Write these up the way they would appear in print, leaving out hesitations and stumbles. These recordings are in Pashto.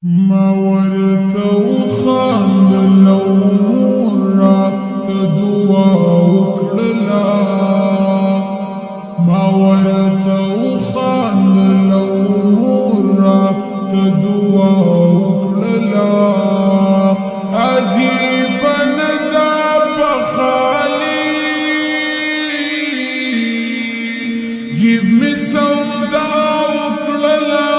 ما ورته وخاندل او مور راته دعا وکړله ما ورته وخاندل او مور راته دعا وکړله عجیبه نه ده په خالي جیب مې سودا وکړله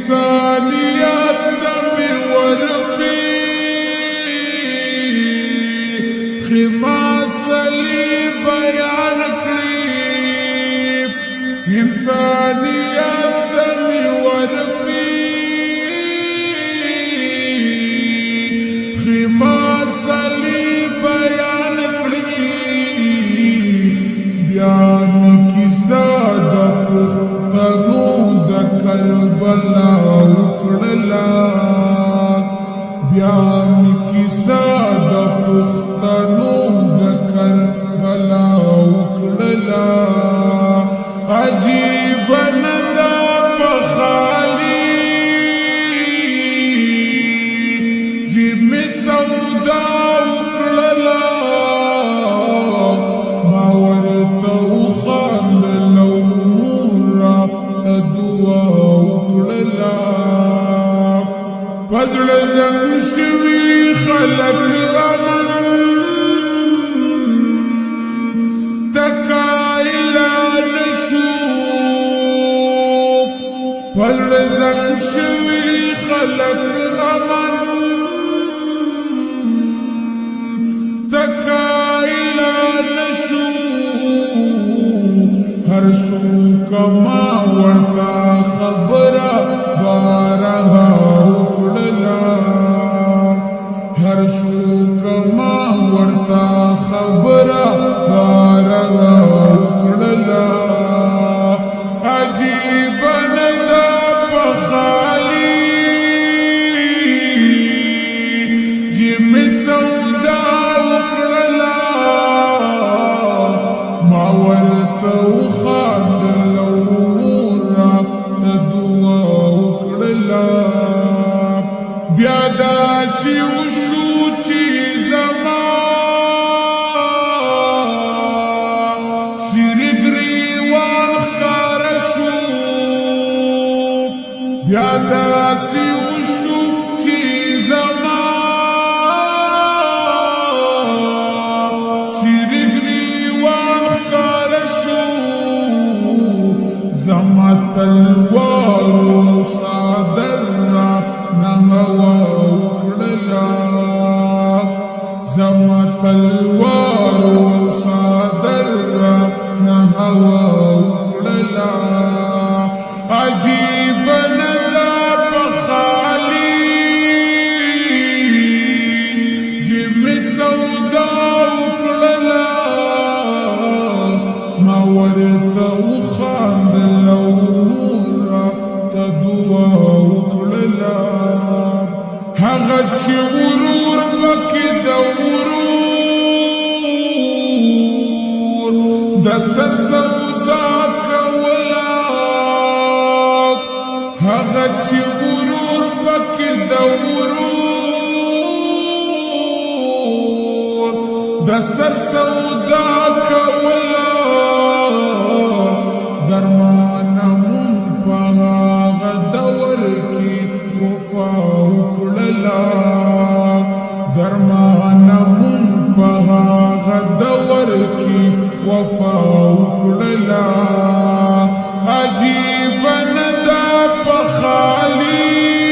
انسانیت تمی ورپی خماسلی بیان کری انسانیت تمی ورپی خماسلی بیان کری بیان کسا دا پختنو دا کربلا وکړلا بیا می کیسه د پښتنو د کربلا وکړلا عجیب نه ده په خالي جیب می سودا وکړلا ما ورته وخاندل او مور راته دعا وکړلا فزړه زنګ شوي خلک امن تکایلا نشو فزړه زنګ شوي خلک امن تکایلا نشو هر څوک ما ورته خبره بارها هر څوک ما ورته خبره بارها وکړله عجیبه نه ده په خالي جیب مې سودا وکړله ما ورته وخاندل او مور راته دعا وکړله بیا داسې وشو چې زما سیرې ګریوان ښکاره شو بیا داسې وشو چې زما سیرې ګریوان ښکاره شو زما تلوارو صادر نهوا وکړلا زما تلوارو صادر نهوا وکړلا عجیب نه ده په خالي جیب مې سودا وکړلا ما ورته وخاندل او مور راته دعا وکړلا هغه چې غرور پکې د ورور د سر سودا کوله هغه چې غرور پکې د ورور د سر سودا کولا درمانا مون په هغه دور کې وفا وکړلا درمانا مون په هغه دور کې وفا وکړلا عجیب ندا په خالی